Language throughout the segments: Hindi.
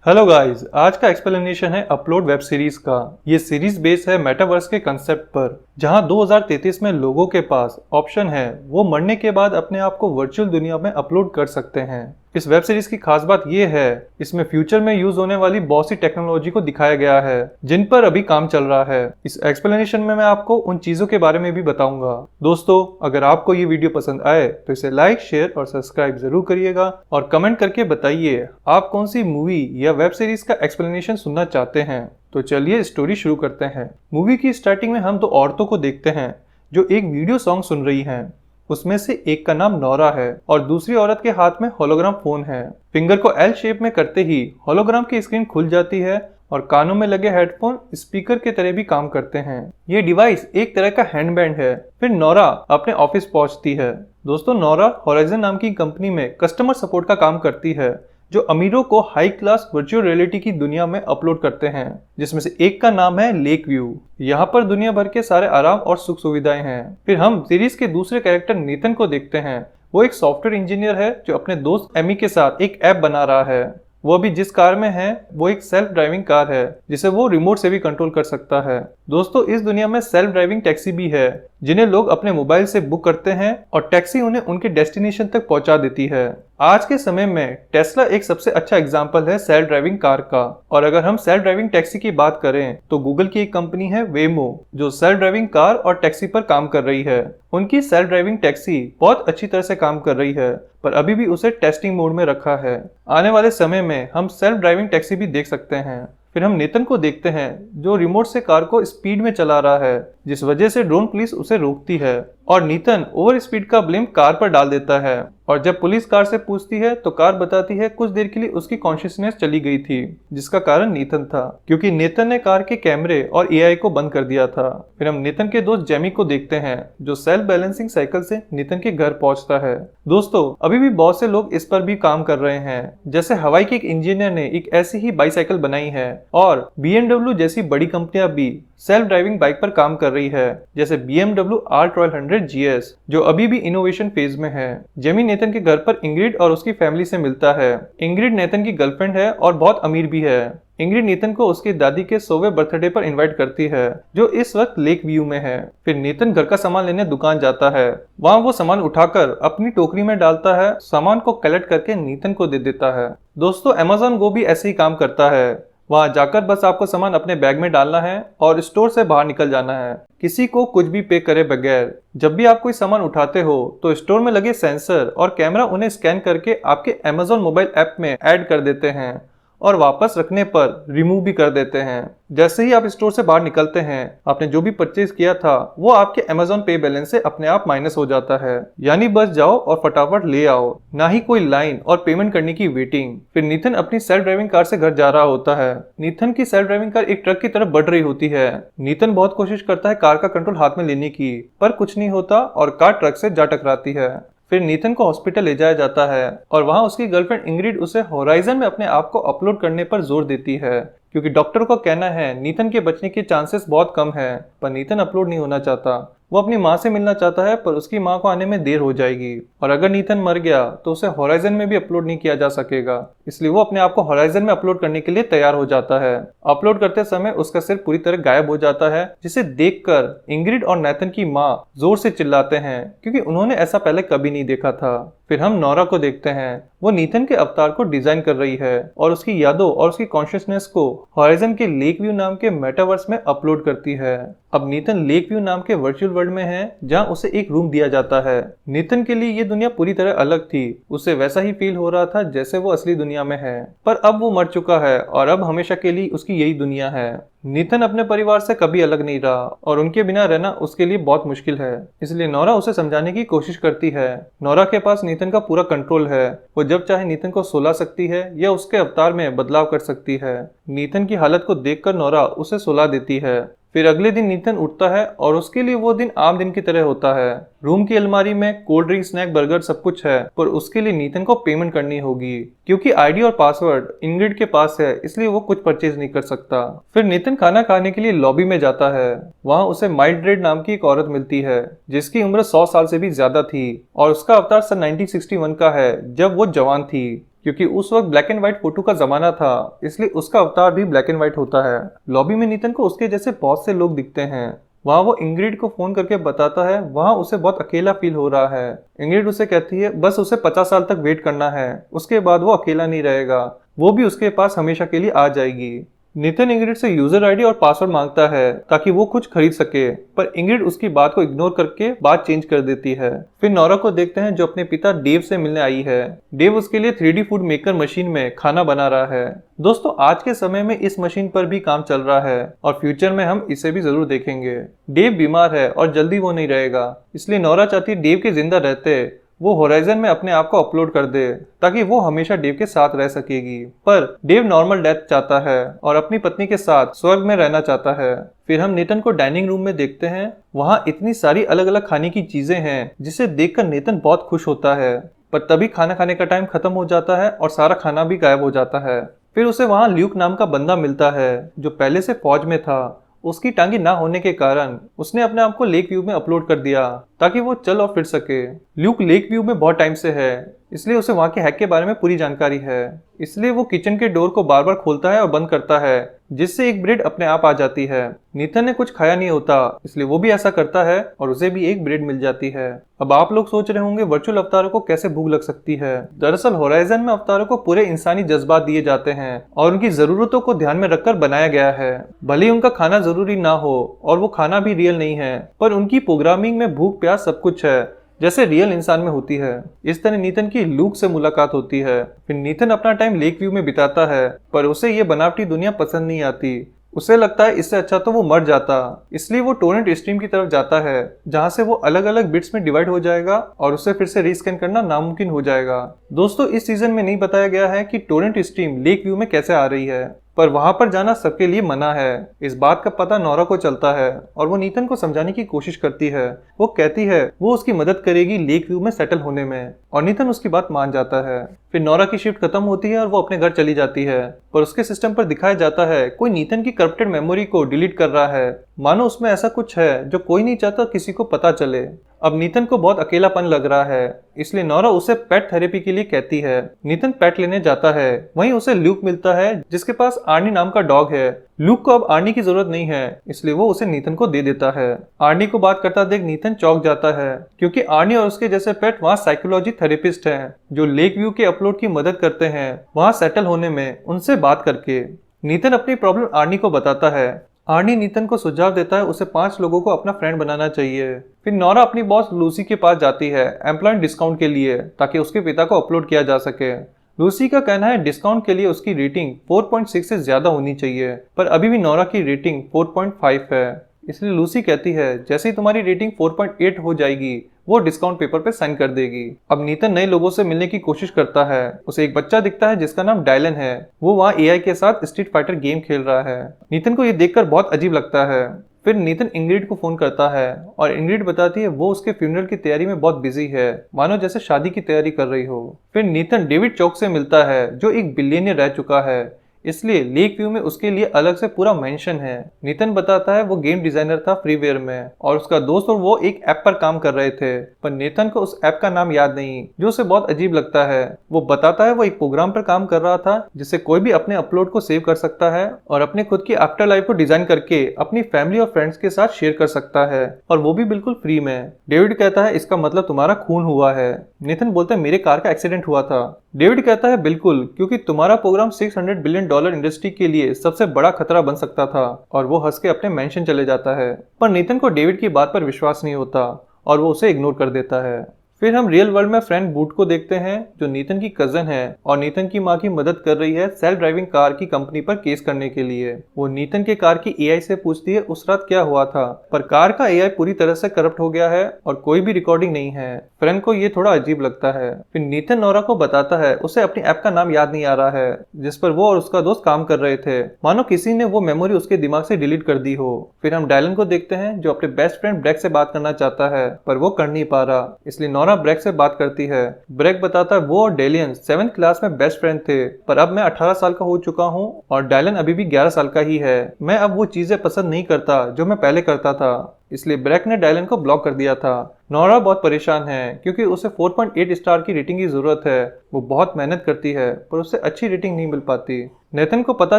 हेलो गाइस, आज का एक्सप्लेनेशन है अपलोड वेब सीरीज का। ये सीरीज बेस है मेटावर्स के कंसेप्ट पर, जहां 2033 में लोगों के पास ऑप्शन है वो मरने के बाद अपने आप को वर्चुअल दुनिया में अपलोड कर सकते हैं। इस वेब सीरीज की खास बात ये है, इसमें फ्यूचर में यूज होने वाली बहुत सी टेक्नोलॉजी को दिखाया गया है जिन पर अभी काम चल रहा है। इस एक्सप्लेनेशन में मैं आपको उन चीजों के बारे में भी बताऊंगा। दोस्तों, अगर आपको ये वीडियो पसंद आए तो इसे लाइक, शेयर और सब्सक्राइब जरूर करिएगा और कमेंट करके बताइए आप कौन सी मूवी या वेब सीरीज का एक्सप्लेनेशन सुनना चाहते हैं। तो चलिए स्टोरी शुरू करते हैं। मूवी की स्टार्टिंग में हम दो औरतों को देखते हैं जो एक वीडियो सॉन्ग सुन रही हैं। उसमें से एक का नाम नोरा है और दूसरी औरत के हाथ में होलोग्राम फोन है। फिंगर को एल शेप में करते ही होलोग्राम की स्क्रीन खुल जाती है और कानों में लगे हेडफोन स्पीकर के तरह भी काम करते हैं। ये डिवाइस एक तरह का हैंडबैंड है। फिर नोरा अपने ऑफिस पहुंचती है। दोस्तों, नोरा होराइजन नाम की कंपनी में कस्टमर सपोर्ट का काम करती है जो अमीरों को हाई क्लास वर्चुअल रियलिटी की दुनिया में अपलोड करते हैं, जिसमें से एक का नाम है लेक व्यू। यहाँ पर दुनिया भर के सारे आराम और सुख सुविधाएं हैं। फिर हम सीरीज के दूसरे कैरेक्टर नीतन को देखते हैं। वो एक सॉफ्टवेयर इंजीनियर है जो अपने दोस्त एमी के साथ एक ऐप बना रहा है। वो भी जिस कार में है वो एक सेल्फ ड्राइविंग कार है जिसे वो रिमोट से भी कंट्रोल कर सकता है। दोस्तों, इस दुनिया में सेल्फ ड्राइविंग टैक्सी भी है जिन्हें लोग अपने मोबाइल से बुक करते हैं और टैक्सी उन्हें उनके डेस्टिनेशन तक पहुंचा देती है। आज के समय में टेस्ला एक सबसे अच्छा एग्जाम्पल है सेल्फ ड्राइविंग कार का। और अगर हम सेल्फ ड्राइविंग टैक्सी की बात करें तो गूगल की एक कंपनी है वेमो जो सेल्फ ड्राइविंग कार और टैक्सी पर काम कर रही है। उनकी सेल्फ ड्राइविंग टैक्सी बहुत अच्छी तरह से काम कर रही है, पर अभी भी उसे टेस्टिंग मोड में रखा है। आने वाले समय में हम सेल्फ ड्राइविंग टैक्सी भी देख सकते हैं। फिर हम नेतन को देखते हैं जो रिमोट से कार को स्पीड में चला रहा है, जिस वजह से ड्रोन पुलिस उसे रोकती है और नीतन ओवर स्पीड का ब्लेम कार पर डाल देता है। और जब पुलिस कार से पूछती है तो कार बताती है कुछ देर के लिए उसकी कॉन्शियसनेस चली गई थी, जिसका कारण नीतन था, क्योंकि नीतन ने कार के कैमरे और एआई को बंद कर दिया था। फिर हम नीतन के दोस्त जेमी को देखते हैं जो सेल्फ बैलेंसिंग साइकिल से नीतन के घर पहुंचता है। दोस्तों, अभी भी बहुत से लोग इस पर भी काम कर रहे हैं। जैसे हवाई के एक इंजीनियर ने एक ऐसी ही बाईसाइकिल बनाई है और BMW जैसी बड़ी कंपनियां भी सेल्फ ड्राइविंग बाइक पर काम कर रही है, जैसे BMW R1200 GS जो अभी भी इनोवेशन फेज में है। जेमी नेतन के घर पर इंग्रिड और उसकी फैमिली से मिलता है। इंग्रिड नेतन की गर्लफ्रेंड है और बहुत अमीर भी है। इंग्रिड नेतन को उसकी दादी के 100वें बर्थडे पर इनवाइट करती है जो इस वक्त लेक व्यू में है। फिर नेतन घर का सामान लेने दुकान जाता है। वहाँ वो सामान उठाकर अपनी टोकरी में डालता है, सामान को कलेक्ट करके नेतन को दे देता है। दोस्तों, Amazon Go भी ऐसे ही काम करता है। वहां जाकर बस आपको सामान अपने बैग में डालना है और स्टोर से बाहर निकल जाना है, किसी को कुछ भी पे करे बगैर। जब भी आप कोई सामान उठाते हो तो स्टोर में लगे सेंसर और कैमरा उन्हें स्कैन करके आपके Amazon मोबाइल ऐप में ऐड कर देते हैं और वापस रखने पर रिमूव भी कर देते हैं। जैसे ही आप स्टोर से बाहर निकलते हैं, आपने जो भी परचेज किया था वो आपके Amazon पे बैलेंस से अपने आप माइनस हो जाता है। यानी बस जाओ और फटाफट ले आओ, ना ही कोई लाइन और पेमेंट करने की वेटिंग। फिर नीथन अपनी सेल्फ ड्राइविंग कार से घर जा रहा होता है। नीथन की सेल्फ ड्राइविंग कार एक ट्रक की तरफ बढ़ रही होती है। नीथन बहुत कोशिश करता है कार का कंट्रोल हाथ में लेने की, पर कुछ नहीं होता और कार ट्रक से जा टकराती है। फिर नीतन को हॉस्पिटल ले जाया जाता है और वहां उसकी गर्लफ्रेंड इंग्रिड उसे होराइजन में अपने आप को अपलोड करने पर जोर देती है, क्योंकि डॉक्टर का कहना है नीतन के बचने के चांसेस बहुत कम है। पर नीतन अपलोड नहीं होना चाहता। वो अपनी माँ से मिलना चाहता है, पर उसकी माँ को आने में देर हो जाएगी और अगर नीतन मर गया तो उसे होराइजन में भी अपलोड नहीं किया जा सकेगा। इसलिए वो अपने आप को होराइजन में अपलोड करने के लिए तैयार हो जाता है। अपलोड करते समय उसका सिर पूरी तरह गायब हो जाता है, जिसे देखकर इंग्रिड और नेतन की माँ जोर से चिल्लाते हैं, क्योंकि उन्होंने ऐसा पहले कभी नहीं देखा था। फिर हम नोरा को देखते हैं। वो नीतन के अवतार को डिजाइन कर रही है और उसकी यादों और उसकी कॉन्शियसनेस को होराइजन के लेक व्यू नाम के मेटावर्स में अपलोड करती है। अब नीतन लेक व्यू नाम के वर्चुअल वर्ल्ड में है, जहां उसे एक रूम दिया जाता है। नीतन के लिए ये दुनिया पूरी तरह अलग थी। उसे वैसा ही फील हो रहा था जैसे वो असली दुनिया में है, पर अब वो मर चुका है और अब हमेशा के लिए उसकी यही दुनिया है। नीतन अपने परिवार से कभी अलग नहीं रहा और उनके बिना रहना उसके लिए बहुत मुश्किल है। इसलिए नोरा उसे समझाने की कोशिश करती है। नोरा के पास नीतन का पूरा कंट्रोल है। वो जब चाहे नीतन को सुला सकती है या उसके अवतार में बदलाव कर सकती है। नीतन की हालत को देखकर नोरा उसे सुला देती है। फिर अगले दिन नीतन उठता है और उसके लिए वो दिन आम दिन की तरह होता है। रूम की अलमारी में कोल्ड ड्रिंक, स्नैक, बर्गर सब कुछ है, पर उसके लिए नीतन को पेमेंट करनी होगी, क्योंकि आईडी और पासवर्ड इंग्रिड के पास है, इसलिए वो कुछ परचेज नहीं कर सकता। फिर नीतन खाना खाने के लिए लॉबी में जाता है। वहाँ उसे माइल्ड्रेड नाम की एक औरत मिलती है जिसकी उम्र 100 साल से भी ज्यादा थी और उसका अवतार सन 1961 का है, जब वो जवान थी। क्योंकि उस वक्त ब्लैक एंड व्हाइट फोटो का जमाना था, इसलिए उसका अवतार भी ब्लैक एंड व्हाइट होता है। लॉबी में नीतन को उसके जैसे बहुत से लोग दिखते हैं। वहाँ वो इंग्रिड को फोन करके बताता है वहाँ उसे बहुत अकेला फील हो रहा है। इंग्रिड उसे कहती है बस उसे 50 साल तक वेट करना है, उसके बाद वो अकेला नहीं रहेगा, वो भी उसके पास हमेशा के लिए आ जाएगी। नितिन इंग्रिड से यूजर आईडी और पासवर्ड मांगता है ताकि वो कुछ खरीद सके, पर इंग्रिड उसकी बात को इग्नोर करके बात चेंज कर देती है। फिर नोरा को देखते हैं जो अपने पिता डेव से मिलने आई है। डेव उसके लिए 3D फूड मेकर मशीन में खाना बना रहा है। दोस्तों आज के समय में इस मशीन पर भी काम चल रहा है और फ्यूचर में हम इसे भी जरूर देखेंगे। डेव बीमार है और जल्दी वो नहीं रहेगा, इसलिए नोरा चाहती है डेव के जिंदा रहते वो होराइजन में अपने आप को अपलोड कर दे ताकि वो हमेशा डेव के साथ रह सकेगी। पर डेव नॉर्मल डेथ चाहता है और अपनी पत्नी के साथ स्वर्ग में रहना चाहता है। फिर हम नेतन को डाइनिंग रूम में देखते हैं। वहाँ इतनी सारी अलग अलग खाने की चीजें हैं जिसे देखकर नेतन बहुत खुश होता है, पर तभी खाना खाने का टाइम खत्म हो जाता है और सारा खाना भी गायब हो जाता है। फिर उसे वहाँ ल्यूक नाम का बंदा मिलता है जो पहले से फौज में था। उसकी टांगी ना होने के कारण उसने अपने आप को लेक व्यू में अपलोड कर दिया ताकि वो चल और फिर सके। ल्यूक लेक व्यू में बहुत टाइम से है, इसलिए उसे वहाँ के हैक के बारे में पूरी जानकारी है। इसलिए वो किचन के डोर को बार बार खोलता है और बंद करता है, जिससे एक ब्रेड अपने आप आ जाती है। नीतन ने कुछ खाया नहीं होता, इसलिए वो भी ऐसा करता है और उसे भी एक ब्रेड मिल जाती है। अब आप लोग सोच रहे होंगे वर्चुअल अवतारों को कैसे भूख लग सकती है। दरअसल होराइजन में अवतारों को पूरे इंसानी जज्बात दिए जाते हैं और उनकी जरूरतों को ध्यान में रखकर बनाया गया है। भले ही उनका खाना जरूरी ना हो और वो खाना भी रियल नहीं है, पर उनकी प्रोग्रामिंग में भूख प्यास सब कुछ है जैसे रियल इंसान में होती है। इस तरह नीतन की ल्यूक से मुलाकात होती है। फिर नीतन अपना टाइम लेक व्यू में बिताता है, पर उसे ये बनावटी दुनिया पसंद नहीं आती। उसे लगता है इससे अच्छा तो वो मर जाता, इसलिए वो टोरेंट स्ट्रीम की तरफ जाता है जहां से वो अलग अलग बिट्स में डिवाइड हो जाएगा और उसे फिर से रीस्कैन करना नामुमकिन हो जाएगा। दोस्तों इस सीजन में नहीं बताया गया है कि टोरेंट स्ट्रीम लेक व्यू में कैसे आ रही है, पर वहां पर जाना सबके लिए मना है। इस बात का पता नोरा को चलता है और वो नीतन को समझाने की कोशिश करती है। वो कहती है वो उसकी मदद करेगी लेक व्यू में सेटल होने में, और नीतन उसकी बात मान जाता है। फिर नोरा की शिफ्ट खत्म होती है और वो अपने घर चली जाती है, पर उसके सिस्टम पर दिखाया जाता है कोई नीतन की करप्टेड मेमोरी को डिलीट कर रहा है, मानो उसमें ऐसा कुछ है जो कोई नहीं चाहता किसी को पता चले। अब नीतन को बहुत अकेलापन लग रहा है, इसलिए नोरा उसे पेट थेरेपी के लिए कहती है। नीतन पेट लेने जाता है, वहीं उसे ल्यूक मिलता है जिसके पास आर्नी नाम का डॉग है। ल्यूक को अब आर्नी की जरूरत नहीं है, इसलिए वो उसे नीतन को दे देता है। आर्नी को बात करता देख नीतन चौंक जाता है, क्योंकि आर्नी और उसके जैसे पेट वहाँ साइकोलॉजी थेरेपिस्ट हैं जो लेक व्यू के अपलोड की मदद करते हैं वहाँ सेटल होने में उनसे बात करके। नीतन अपनी प्रॉब्लम आर्नी को बताता है। आर्नी नीतन को सुझाव देता है उसे 5 लोगों को अपना फ्रेंड बनाना चाहिए। फिर नोरा अपनी बॉस लूसी के पास जाती है एम्प्लॉय डिस्काउंट के लिए ताकि उसके पिता को अपलोड किया जा सके। लूसी का कहना है डिस्काउंट के लिए उसकी रेटिंग 4.6 से ज्यादा होनी चाहिए, पर अभी भी नोरा की रेटिंग 4.5 है। इसलिए लूसी कहती है जैसे ही तुम्हारी रेटिंग 4.8 हो जाएगी वो डिस्काउंट पेपर पे साइन कर देगी। अब नीतन नए लोगों से मिलने की कोशिश करता है। उसे एक बच्चा दिखता है जिसका नाम डायलन है। वो वहाँ एआई के साथ स्ट्रीट फाइटर गेम खेल रहा है। नीतन को ये देखकर बहुत अजीब लगता है। फिर नीतन इंग्रिड को फोन करता है और इंग्रिड बताती है वो उसके फ्यूनरल की तैयारी में बहुत बिजी है, मानो जैसे शादी की तैयारी कर रही हो। फिर नीतन डेविड चौक से मिलता है जो एक बिलियनियर रह चुका है, इसलिए लेक व्यू में उसके लिए अलग से पूरा मेंशन है। नीतन बताता है वो गेम डिजाइनर था फ्रीवेयर में और उसका दोस्त और वो एक ऐप पर काम कर रहे थे, पर नीतन को उस ऐप का नाम याद नहीं, जो उसे बहुत अजीब लगता है। वो बताता है वो एक प्रोग्राम पर काम कर रहा था जिससे कोई भी अपने अपलोड को सेव कर सकता है और अपने खुद की आफ्टर लाइफ को डिजाइन करके अपनी फैमिली और फ्रेंड्स के साथ शेयर कर सकता है, और वो भी बिल्कुल फ्री में। डेविड कहता है इसका मतलब तुम्हारा खून हुआ है। नीतन बोलता है मेरे कार का एक्सीडेंट हुआ था। डेविड कहता है बिल्कुल, क्योंकि तुम्हारा प्रोग्राम $600 बिलियन इंडस्ट्री के लिए सबसे बड़ा खतरा बन सकता था, और वो हंस के अपने मेंशन चले जाता है। पर नीतन को डेविड की बात पर विश्वास नहीं होता और वो उसे इग्नोर कर देता है। फिर हम रियल वर्ल्ड में फ्रेंड बूट को देखते हैं जो नीतन की कजन है और नीतन की माँ की मदद कर रही है सेल्फ ड्राइविंग कार की कंपनी पर केस करने के लिए। वो नीतन के कार की एआई से पूछती है उस रात क्या हुआ था, पर कार का एआई पूरी तरह से करप्ट हो गया है और कोई भी रिकॉर्डिंग नहीं है। फ्रेंड को ये थोड़ा अजीब लगता है। फिर नीतन नोरा को बताता है उसे अपनी ऐप का नाम याद नहीं आ रहा है जिस पर वो और उसका दोस्त काम कर रहे थे, मानो किसी ने वो मेमोरी उसके दिमाग से डिलीट कर दी हो। फिर हम डायलन को देखते हैं जो अपने बेस्ट फ्रेंड ब्रैक से बात करना चाहता है, पर वो कर नहीं पा रहा, इसलिए नोरा ब्रैक से बात करती है। ब्रैक बताता है वो और डेलियन 7th क्लास में बेस्ट फ्रेंड थे, पर अब मैं 18 साल का हो चुका हूँ और डायलन अभी भी 11 साल का ही है। मैं अब वो चीजें पसंद नहीं करता जो मैं पहले करता था, इसलिए ब्रैक ने डायलन को ब्लॉक कर दिया था। नोरा बहुत परेशान है क्योंकि उसे 4.8 स्टार की रेटिंग की जरूरत है। वो बहुत मेहनत करती है पर उसे अच्छी रेटिंग नहीं मिल पाती। नेथन को पता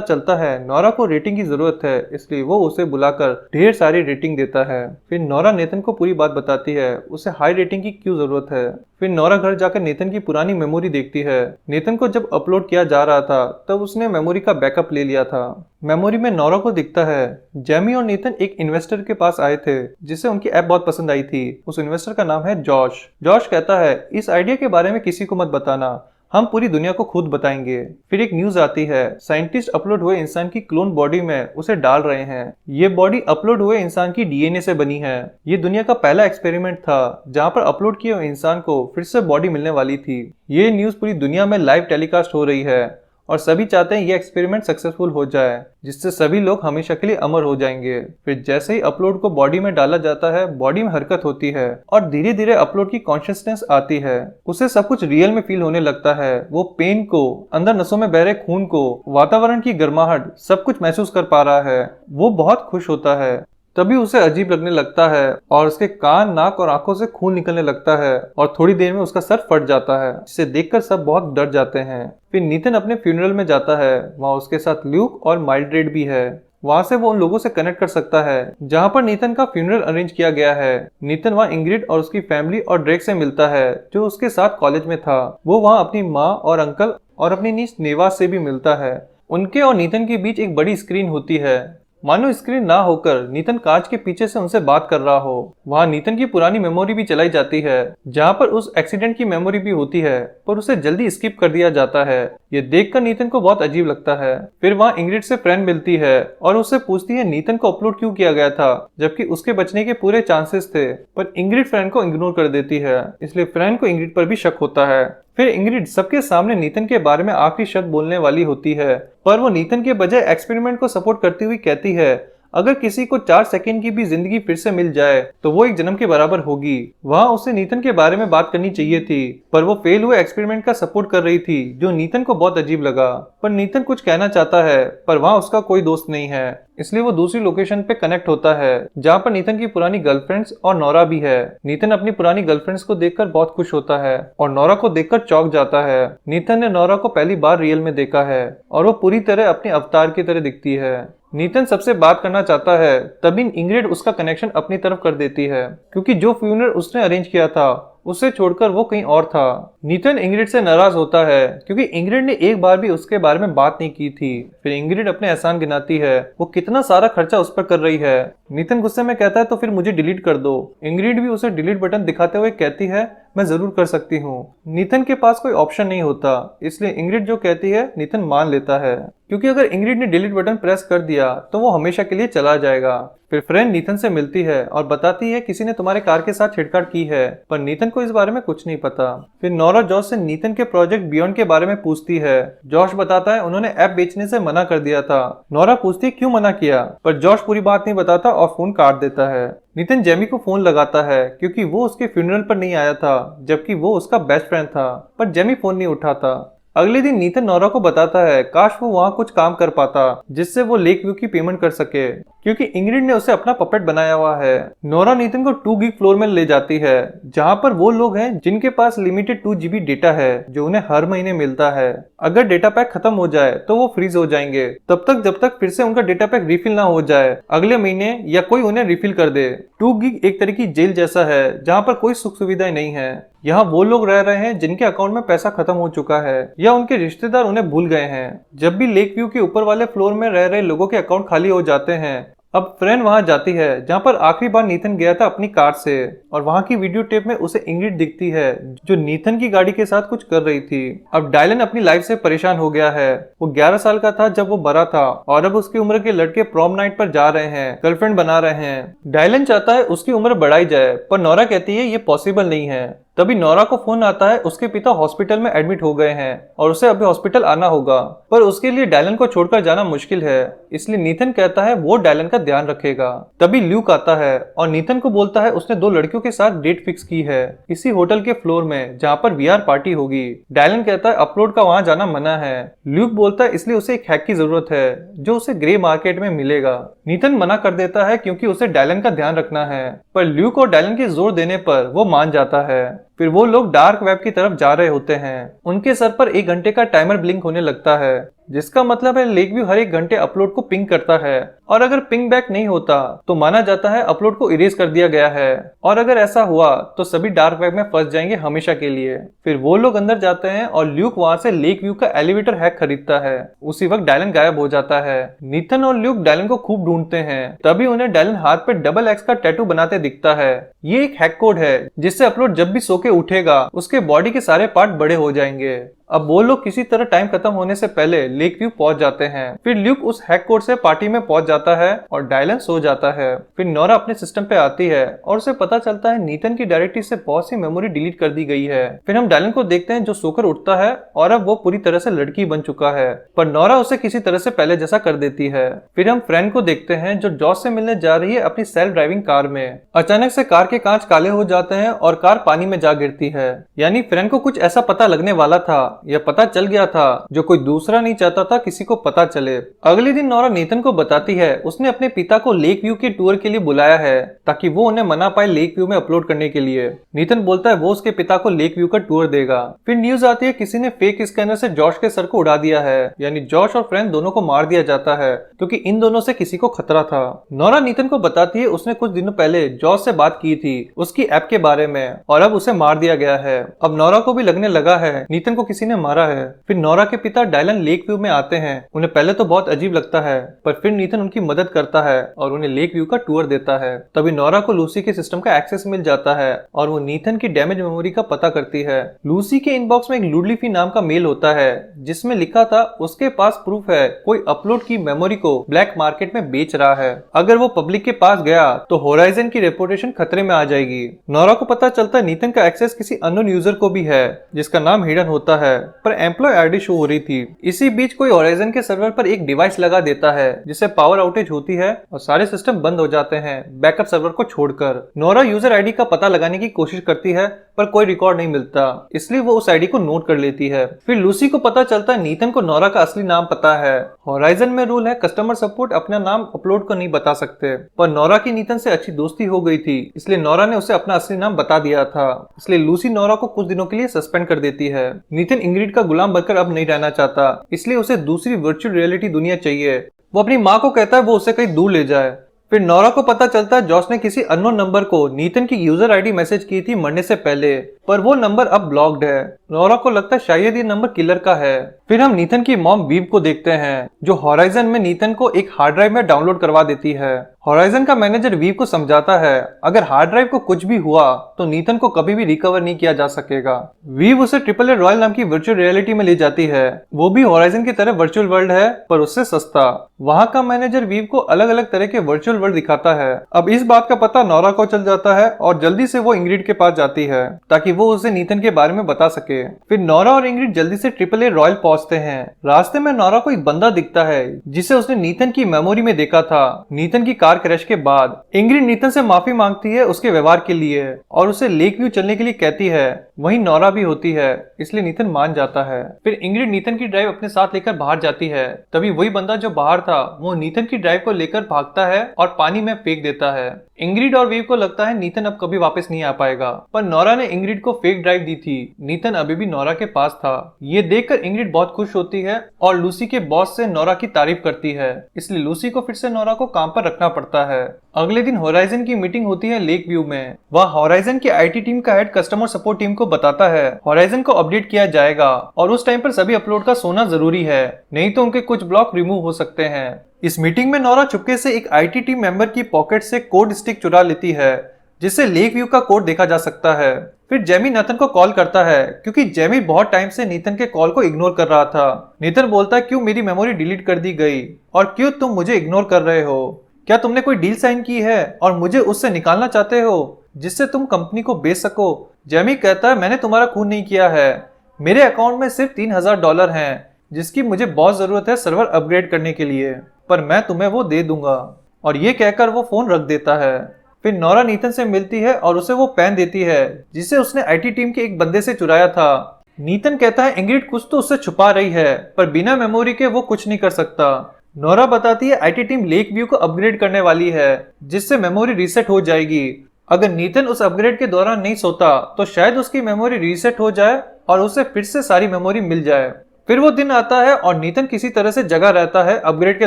चलता है नोरा को रेटिंग की जरूरत है, इसलिए वो उसे बुलाकर ढेर सारी रेटिंग देता है। फिर नोरा नेथन को पूरी बात बताती है उसे हाई रेटिंग की क्यों जरूरत है। फिर नोरा घर जाकर नेथन की पुरानी मेमोरी देखती है। नेथन को जब अपलोड किया जा रहा था तब उसने मेमोरी का बैकअप ले लिया था। मेमोरी में नोरा को दिखता है जेमी और नेथन एक इन्वेस्टर के पास आए थे जिसे उनकी ऐप बहुत पसंद आई थी। उस इन्वेस्टर का नाम है जॉश। जॉश कहता है इस आइडिया के बारे में किसी को मत बताना, हम पूरी दुनिया को खुद बताएंगे। फिर एक न्यूज आती है साइंटिस्ट अपलोड हुए इंसान की क्लोन बॉडी में उसे डाल रहे हैं। ये बॉडी अपलोड हुए इंसान की डीएनए से बनी है। ये दुनिया का पहला एक्सपेरिमेंट था जहां पर अपलोड किए हुए इंसान को फिर से बॉडी मिलने वाली थी। ये न्यूज पूरी दुनिया में लाइव टेलीकास्ट हो रही है और सभी चाहते हैं ये एक्सपेरिमेंट सक्सेसफुल हो जाए जिससे सभी लोग हमेशा के लिए अमर हो जाएंगे। फिर जैसे ही अपलोड को बॉडी में डाला जाता है बॉडी में हरकत होती है और धीरे धीरे अपलोड की कॉन्शियसनेस आती है। उसे सब कुछ रियल में फील होने लगता है। वो पेन को, अंदर नसों में बह रहे खून को, वातावरण की गर्माहट सब कुछ महसूस कर पा रहा है। वो बहुत खुश होता है। तभी उसे अजीब लगने लगता है और उसके कान, नाक और आंखों से खून निकलने लगता है और थोड़ी देर में उसका सर फट जाता है जिसे देखकर सब बहुत डर जाते हैं। फिर नीथन अपने फ्यूनरल में जाता है। वहाँ उसके साथ ल्यूक और माइल्ड्रेड भी है। वहां से वो उन लोगों से कनेक्ट कर सकता है जहां पर नीथन का फ्यूनरल अरेंज किया गया है। नीथन वहां इंग्रिड और उसकी फैमिली और ड्रेक से मिलता है जो उसके साथ कॉलेज में था। वो वहां अपनी माँ और अंकल और अपनी नीस नेवा से भी मिलता है। उनके और नीथन के बीच एक बड़ी स्क्रीन होती है, मानो स्क्रीन ना होकर नीथन कांच के पीछे से उनसे बात कर रहा हो। वहां नीथन की पुरानी मेमोरी भी चलाई जाती है जहां पर उस एक्सीडेंट की मेमोरी भी होती है पर उसे जल्दी स्किप कर दिया जाता है। ये देखकर नीथन को बहुत अजीब लगता है। फिर वहां इंग्रिड से फ्रेंड मिलती है और उससे पूछती है नीथन को अपलोड क्यों किया गया था जबकि उसके बचने के पूरे चांसेस थे। पर इंग्रिड फ्रेंड को इग्नोर कर देती है, इसलिए फ्रेंड को इंग्रिड पर भी शक होता है। फिर इंग्रिड सबके सामने नीथन के बारे में आखिरी शब्द बोलने वाली होती है पर वो नीथन के बजाय एक्सपेरिमेंट को सपोर्ट करती हुई कहती है अगर किसी को 4 सेकंड की भी जिंदगी फिर से मिल जाए तो वो एक जन्म के बराबर होगी। वहां उसे नीथन के बारे में बात करनी चाहिए थी पर वो फेल हुए एक्सपेरिमेंट का सपोर्ट कर रही थी जो नीथन को बहुत अजीब लगा। पर नीथन कुछ कहना चाहता है पर वहां उसका कोई दोस्त नहीं है, इसलिए वो दूसरी लोकेशन पे कनेक्ट होता है जहाँ पर नीथन की पुरानी गर्लफ्रेंड्स और नोरा भी है। नीथन अपनी पुरानी गर्लफ्रेंड्स को देखकर बहुत खुश होता है और नोरा को देखकर चौंक जाता है। नीथन ने नोरा को पहली बार रियल में देखा है और वो पूरी तरह अपने अवतार की तरह दिखती है। नीथन सबसे बात करना चाहता है तभी इंग्रिड उसका कनेक्शन अपनी तरफ कर देती है क्योंकि जो फ्यूनरल उसने अरेंज किया था उसे छोड़कर वो कहीं और था। नीथन इंग्रिड से नाराज होता है क्योंकि इंग्रिड ने एक बार भी उसके बारे में बात नहीं की थी। फिर इंग्रिड अपने एहसान गिनाती है वो कितना सारा खर्चा उस पर कर रही है। नीथन गुस्से में कहता है तो फिर मुझे डिलीट कर दो। इंग्रिड भी उसे डिलीट बटन दिखाते हुए कहती है मैं जरूर कर सकती हूँ। नीथन के पास कोई ऑप्शन नहीं होता, इसलिए इंग्रिड जो कहती है नीथन मान लेता है क्योंकि अगर इंग्रिड ने डिलीट बटन प्रेस कर दिया तो वो हमेशा के लिए चला जाएगा। फिर फ्रेंड नीथन से मिलती है और बताती है किसी ने तुम्हारे कार के साथ छेड़छाड़ की है पर नीथन को इस बारे में कुछ नहीं पता। फिर नोरा जॉश से नीथन के प्रोजेक्ट बियॉन्ड के बारे में पूछती है। जॉश बताता है उन्होंने ऐप बेचने से मना कर दिया था। नोरा पूछती है क्यों मना किया पर जॉश पूरी बात नहीं बताता और फोन काट देता है। नीथन जेमी को फोन लगाता है क्योंकि वो उसके फ्यूनरल पर नहीं आया था जबकि वो उसका बेस्ट फ्रेंड था पर जेमी फोन नहीं उठाता। अगले दिन नीथन नोरा को बताता है काश वो वहाँ कुछ काम कर पाता जिससे वो लेक व्यू की पेमेंट कर सके क्योंकि इंग्रिड ने उसे अपना पपेट बनाया हुआ है। नोरा नीथन को 2 गीग फ्लोर में ले जाती है जहाँ पर वो लोग हैं जिनके पास लिमिटेड 2 GB डेटा है जो उन्हें हर महीने मिलता है। अगर डेटा पैक खत्म हो जाए तो वो फ्रीज हो जाएंगे तब तक जब तक फिर से उनका डेटा पैक रिफिल ना हो जाए अगले महीने या कोई उन्हें रिफिल कर दे। 2 गीग एक तरह की जेल जैसा है जहाँ पर कोई सुख सुविधाएं नहीं है। यहाँ वो लोग रह रहे हैं जिनके अकाउंट में पैसा खत्म हो चुका है या उनके रिश्तेदार उन्हें भूल गए हैं। जब भी लेक व्यू के ऊपर वाले फ्लोर में रह रहे लोगों के अकाउंट खाली हो जाते हैं। अब फ्रेंड वहां जाती है जहां पर आखिरी बार नीथन गया था अपनी कार से और वहां की वीडियो टेप में उसे इंग्रिड दिखती है जो नीथन की गाड़ी के साथ कुछ कर रही थी। अब डायलन अपनी लाइफ से परेशान हो गया है। वो 11 साल का था जब वो बड़ा था और अब उसकी उम्र के लड़के प्रॉम नाइट पर जा रहे हैं, गर्लफ्रेंड बना रहे हैं। डायलन चाहता है उसकी उम्र बढ़ाई जाए पर नोरा कहती है ये पॉसिबल नहीं है। तभी नोरा को फोन आता है उसके पिता हॉस्पिटल में एडमिट हो गए हैं और उसे अभी हॉस्पिटल आना होगा। पर उसके लिए डायलन को छोड़कर जाना मुश्किल है, इसलिए नीथन कहता है वो डायलन का ध्यान रखेगा। तभी ल्यूक आता है और नीथन को बोलता है उसने 2 लड़कियों के साथ डेट फिक्स की है इसी होटल के फ्लोर में जहाँ पर वीआर पार्टी होगी। डायलन कहता है अपलोड का वहां जाना मना है। ल्यूक बोलता है इसलिए उसे एक हैक की जरूरत है जो उसे ग्रे मार्केट में मिलेगा। नीथन मना कर देता है क्योंकि उसे डायलन का ध्यान रखना है, पर ल्यूक और डायलन के जोर देने पर वो मान जाता है। फिर वो लोग डार्क वेब की तरफ जा रहे होते हैं। उनके सर पर 1 घंटे का टाइमर ब्लिंक होने लगता है, जिसका मतलब है लेकव्यू हर 1 घंटे अपलोड को पिंग करता है और अगर पिंग बैक नहीं होता तो माना जाता है अपलोड को इरेज कर दिया गया है, और अगर ऐसा हुआ तो सभी डार्क वेब में फंस जाएंगे हमेशा के लिए। फिर वो लोग अंदर जाते हैं और ल्यूक वहां से लेकव्यू का एलिवेटर हैक खरीदता है। उसी वक्त डायलन गायब हो जाता है। नीथन और ल्यूक डायलन को खूब ढूंढते हैं, तभी उन्हें डायलन हाथ पे डबल एक्स का टैटू बनाते दिखता है। ये एक हैक कोड है जिससे अपलोड जब भी सो के उठेगा उसके बॉडी के सारे पार्ट बड़े हो जाएंगे। अब वो लोग किसी तरह टाइम खत्म होने से पहले लेकव्यू पहुंच जाते हैं। फिर ल्यूक उस हैक कोड से पार्टी में पहुंच जाता है और डायलन सो जाता है। फिर नोरा अपने सिस्टम पे आती है और उसे पता चलता है नीथन की डायरेक्टरी से बहुत सी मेमोरी डिलीट कर दी गई है। फिर हम डायलन को देखते हैं जो सोकर उठता है और अब वो पूरी तरह से लड़की बन चुका है, पर नोरा उसे किसी तरह से पहले जैसा कर देती है। फिर हम फ्रेंड को देखते हैं जो जॉस से मिलने जा रही है अपनी सेल्फ ड्राइविंग कार में। अचानक से कार के कांच काले हो जाते हैं और कार पानी में जा गिरती है। यानी फ्रेंड को कुछ ऐसा पता लगने वाला था या पता चल गया था जो कोई दूसरा नहीं चाहता था किसी को पता चले। अगले दिन नोरा नीथन को बताती है उसने अपने पिता को लेक व्यू के टूर के लिए बुलाया है ताकि वो उन्हें मना पाए लेक व्यू में अपलोड करने के लिए। नीथन बोलता है वो उसके पिता को लेक व्यू का टूर देगा। फिर न्यूज आती है किसी ने फेक स्कैनर से जॉश के सर को उड़ा दिया है, यानी जॉश और फ्रेंड दोनों को मार दिया जाता है क्योंकि इन दोनों से किसी को खतरा था। नोरा नीथन को बताती है उसने कुछ दिनों पहले जॉश से बात की थी उसकी ऐप के बारे में और अब उसे मार दिया गया है। अब नोरा को भी लगने लगा है नीथन को किसी ने मारा है। फिर नोरा के पिता डायलन लेक व्यू में आते हैं। उन्हें पहले तो बहुत अजीब लगता है, पर फिर नीथन उनकी मदद करता है और उन्हें लेक व्यू का टूर देता है। तभी नोरा को लूसी के सिस्टम का एक्सेस मिल जाता है और वो नीथन की डैमेज मेमोरी का पता करती है। लूसी के इनबॉक्स में एक लुडलीफी नाम का मेल होता है जिसमें लिखा था उसके पास प्रूफ है कोई अपलोड की मेमोरी को ब्लैक मार्केट में बेच रहा है। अगर वो पब्लिक के पास गया तो होराइजन की रेपुटेशन खतरे में आ जाएगी। नोरा को पता चलता है नीथन का एक्सेस किसी अननोन यूजर को भी है जिसका नाम हिडन होता है, पर एम्प्लॉय आईडी शो हो रही थी। इसी बीच कोई होराइजन के सर्वर पर एक डिवाइस लगा देता है जिससे पावर आउटेज होती है और सारे सिस्टम बंद हो जाते हैं बैकअप सर्वर को छोड़कर। नोरा यूजर आईडी का पता लगाने की कोशिश करती है पर कोई रिकॉर्ड नहीं मिलता, इसलिए वो उस आईडी को नोट कर लेती है। फिर लूसी को पता चलता है नीथन को नोरा का असली नाम पता है। होराइजन में रूल है कस्टमर सपोर्ट अपना नाम अपलोड को नहीं बता सकते, पर नोरा की नीथन से अच्छी दोस्ती हो गई थी इसलिए नोरा ने उसे अपना असली नाम बता दिया था। इसलिए लूसी नोरा को कुछ दिनों के लिए सस्पेंड कर देती है। नीथन इंग्रिड का गुलाम बनकर अब नहीं रहना चाहता, इसलिए उसे दूसरी वर्चुअल रियलिटी दुनिया चाहिए। वो अपनी माँ को कहता है वो उसे कहीं दूर ले जाए। फिर नोरा को पता चलता है जॉस ने किसी अननोन नंबर को नीथन की यूजर आईडी मैसेज की थी मरने से पहले, पर वो नंबर अब ब्लॉक्ड है। नोरा को लगता है शायद ये नंबर किलर का है। फिर हम नीथन की मॉम वीव को देखते हैं जो होराइजन में नीथन को एक हार्ड ड्राइव में डाउनलोड करवा देती है। होराइजन का मैनेजर वीव को समझाता है अगर हार्ड ड्राइव को कुछ भी हुआ तो नीथन को कभी भी रिकवर नहीं किया जा सकेगा। वीव उसे ट्रिपल ए रॉयल नाम की वर्चुअल रियलिटी में ले जाती है। वो भी होराइजन की तरह वर्चुअल वर्ल्ड है पर उससे सस्ता। वहाँ का मैनेजर वीव को अलग अलग तरह के वर्चुअल वर्ल्ड दिखाता है। अब इस बात का पता नोरा को चल जाता है और जल्दी से वो इंग्रिड के पास जाती है ताकि वो उसे नीथन के बारे में बता सके। फिर नोरा और इंग्रिड जल्दी से ट्रिपल ए रॉयल पहुंचते हैं। रास्ते में नोरा को एक बंदा दिखता है जिसे उसने नीथन की मेमोरी में देखा था नीथन की कार क्रैश के बाद। इंग्रिड नीथन से माफी मांगती है उसके व्यवहार के लिए और उसे लेक व्यू चलने के लिए कहती है। वहीं नोरा भी होती है इसलिए नीथन मान जाता है। फिर इंग्रिड नीथन की ड्राइव अपने साथ लेकर बाहर जाती है। तभी वही बंदा जो बाहर था वो नीथन की ड्राइव को लेकर भागता है और पानी में फेंक देता है। इंग्रिड और वीव को लगता है नीथन अब कभी वापस नहीं आ पाएगा, पर नोरा ने इंग्रिड को फेक ड्राइव दी थी। नीथन अभी भी नोरा के पास था। ये देखकर इंग्रिड बहुत खुश होती है और लूसी के बॉस से नोरा की तारीफ करती है, इसलिए लूसी को फिर से नोरा को काम पर रखना पड़ता है। अगले दिन होराइजन की मीटिंग होती है लेक व्यू में। वह होराइजन की आईटी टीम का हेड कस्टमर सपोर्ट टीम को बताता है होराइजन को अपडेट किया जाएगा और उस टाइम पर सभी अपलोड का सोना जरूरी है, नहीं तो उनके कुछ ब्लॉक रिमूव हो सकते हैं। इस मीटिंग में नोरा चुपके से एक आईटी टीम मेंबर की पॉकेट से कोड स्टिक चुरा लेती है जिससे लेक व्यू का कोड देखा जा सकता है। फिर जेमी नीथन को कॉल करता है क्योंकि जेमी बहुत टाइम से नीथन के कॉल को इग्नोर कर रहा था। नीथन बोलता है क्यों मेरी मेमोरी डिलीट कर दी गई और क्यों तुम मुझे इग्नोर कर रहे हो? क्या तुमने कोई डील साइन की है और मुझे उससे निकालना चाहते हो जिससे तुम कंपनी को बेच सको? जेमी कहता है मैंने तुम्हारा खून नहीं किया है, मेरे अकाउंट में सिर्फ $3000 हैं, जिसकी मुझे बहुत जरूरत है सर्वर अपग्रेड करने के लिए, पर मैं तुम्हें वो दे दूंगा। और ये कहकर वो फोन रख देता है। फिर नोरा नीतन से मिलती है और उसे वो पेन देती है जिसे उसने आईटी टीम के एक बंदे से चुराया था। नीतन कहता है इंग्रिड कुछ तो उससे छुपा रही है, पर बिना मेमोरी के वो कुछ नहीं कर सकता। नोरा बताती है आईटी टीम लेक व्यू को अपग्रेड करने वाली है, जिससे मेमोरी रीसेट हो जाएगी। अगर नीतन उस अपग्रेड के दौरान नहीं सोता तो शायद उसकी मेमोरी रीसेट हो जाए और उसे फिर से सारी मेमोरी मिल जाए। फिर वो दिन आता है और नीतन किसी तरह से जगा रहता है अपग्रेड के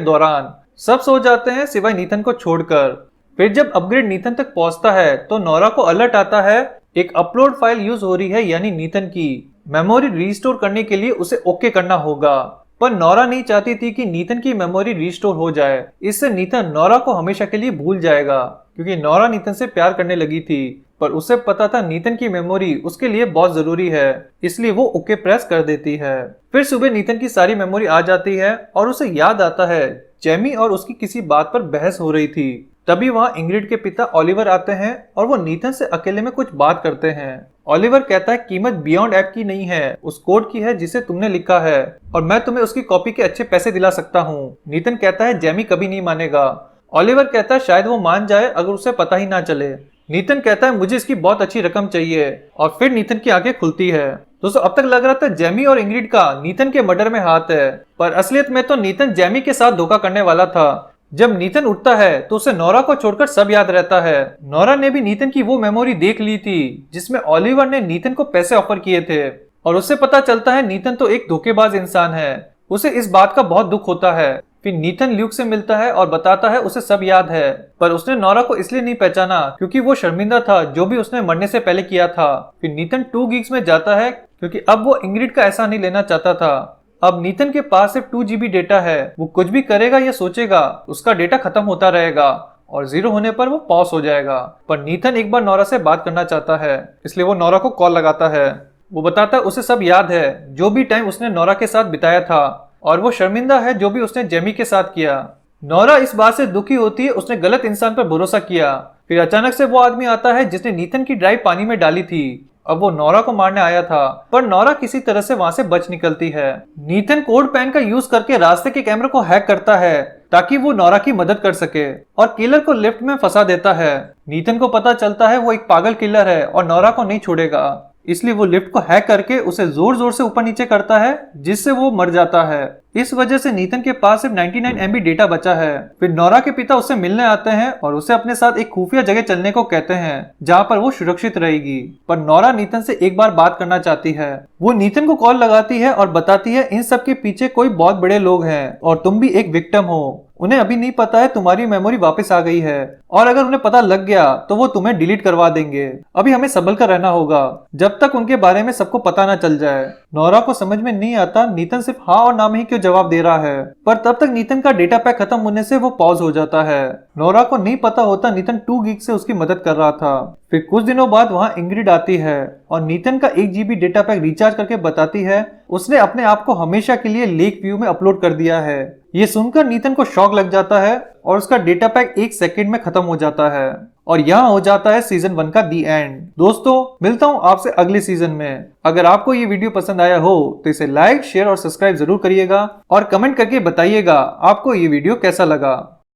दौरान। सब सो जाते हैं सिवाय नीतन को छोड़कर। फिर जब अपग्रेड नीतन तक पहुंचता है तो नोरा को अलर्ट आता है, एक अपलोड फाइल यूज हो रही है, यानी नीतन की मेमोरी रिस्टोर करने के लिए उसे ओके करना होगा। पर नोरा नहीं चाहती थी कि नीतन की मेमोरी रिस्टोर हो जाए। इससे नीतन नोरा को हमेशा के लिए भूल जाएगा, क्योंकि नोरा नीतन से प्यार करने लगी थी। पर उसे पता था नीतन की मेमोरी उसके लिए बहुत जरूरी है, इसलिए वो ओके प्रेस कर देती है। फिर सुबह नीतन की सारी मेमोरी आ जाती है और उसे याद आता है जेमी और उसकी किसी बात पर बहस हो रही थी। तभी वहाँ इंग्रिड के पिता ओलिवर आते हैं और वो नीतन से अकेले में कुछ बात करते हैं। ओलिवर कहता है कीमत बियॉन्ड ऐप की नहीं है, उस कोड की है जिसे तुमने लिखा है, और मैं तुम्हें उसकी कॉपी के अच्छे पैसे दिला सकता हूँ। नीतन कहता है जेमी कभी नहीं मानेगा। ओलिवर कहता है शायद वो मान जाए अगर उसे पता ही ना चले। नीतन कहता है मुझे इसकी बहुत अच्छी रकम चाहिए, और फिर नीतन की आंखें खुलती है। दोस्तों अब तक लग रहा था जेमी और इंग्रिड का नीतन के मर्डर में हाथ है, पर असलियत में तो नीतन जेमी के साथ धोखा करने वाला था। जब नीतन उठता है तो उसे नोरा को छोड़कर सब याद रहता है। नोरा ने भी नीतन की वो मेमोरी देख ली थी जिसमें ओलिवर ने नीतन को पैसे ऑफर किए थे, और उससे पता चलता है नीतन तो एक धोखेबाज इंसान है। उसे इस बात का बहुत दुख होता है। फिर नीतन ल्यूक से मिलता है और बताता है उसे सब याद है, पर उसने नोरा को इसलिए नहीं पहचाना क्योंकि वो शर्मिंदा था जो भी उसने मरने से पहले किया था। फिर नीतन 2 गीक्स में जाता है क्योंकि अब वो इंग्रिड का ऐसा नहीं लेना चाहता था। अब नीतन के पास सिर्फ 2 GB डेटा है। वो कुछ भी करेगा या सोचेगा उसका डेटा खत्म होता रहेगा और 0 होने पर वो पॉज हो जाएगा। पर नीतन एक बार नोरा से बात करना चाहता है, इसलिए वो नोरा को कॉल लगाता है। वो बताता है उसे सब याद है, जो भी टाइम उसने नोरा के साथ बिताया था, और वो शर्मिंदा है जो भी उसने जेमी के साथ किया। नोरा इस बात से दुखी होती है उसने गलत इंसान पर भरोसा किया। फिर अचानक से वो आदमी आता है जिसने नीतन की ड्राइव पानी में डाली थी। अब वो नोरा को मारने आया था, पर नोरा किसी तरह से वहां से बच निकलती है। नीतन कोड पेन का यूज करके रास्ते के कैमरे को हैक करता है ताकि वो नोरा की मदद कर सके, और किलर को लिफ्ट में फंसा देता है। नीतन को पता चलता है वो एक पागल किलर है और नोरा को नहीं छोड़ेगा, इसलिए वो लिफ्ट को हैक करके उसे जोर जोर से ऊपर नीचे करता है, जिससे वो मर जाता है। इस वजह से नीतन के पास सिर्फ 99 MB डेटा बचा है। फिर नोरा के पिता उससे मिलने आते हैं और उसे अपने साथ एक खुफिया जगह चलने को कहते हैं जहाँ पर वो सुरक्षित रहेगी। पर नोरा नीतन से एक बार बात करना चाहती है। वो नीतन को कॉल लगाती है और बताती है इन सब के पीछे कोई बहुत बड़े लोग हैं और तुम भी एक विक्टिम हो। उन्हें अभी नहीं पता है तुम्हारी मेमोरी वापस आ गई है, और अगर उन्हें पता लग गया तो वो तुम्हें डिलीट करवा देंगे। अभी हमें संभल कर रहना होगा जब तक उनके बारे में सबको पता ना चल जाए। नोरा को समझ में नहीं आता नीतन सिर्फ हाँ और ना में ही क्यों जवाब दे रहा है, पर तब तक नीतन का डेटा पैक खत्म होने से वो पॉज हो जाता है। नोरा को नहीं पता होता नीतन 2 गीक से उसकी मदद कर रहा था। फिर कुछ दिनों बाद वहाँ इंग्रिड आती है और नीतन का 1 GB डेटा पैक रिचार्ज करके बताती है उसने अपने आप को हमेशा के लिए लेक व्यू में अपलोड कर दिया है। ये सुनकर नीतन को शॉक लग जाता है और उसका डेटा पैक 1 सेकंड में खत्म हो जाता है, और यहाँ हो जाता है सीजन 1 का दी एंड। दोस्तों मिलता हूँ आपसे अगले सीजन में। अगर आपको ये वीडियो पसंद आया हो तो इसे लाइक, शेयर और सब्सक्राइब जरूर करिएगा, और कमेंट करके बताइएगा आपको ये वीडियो कैसा लगा।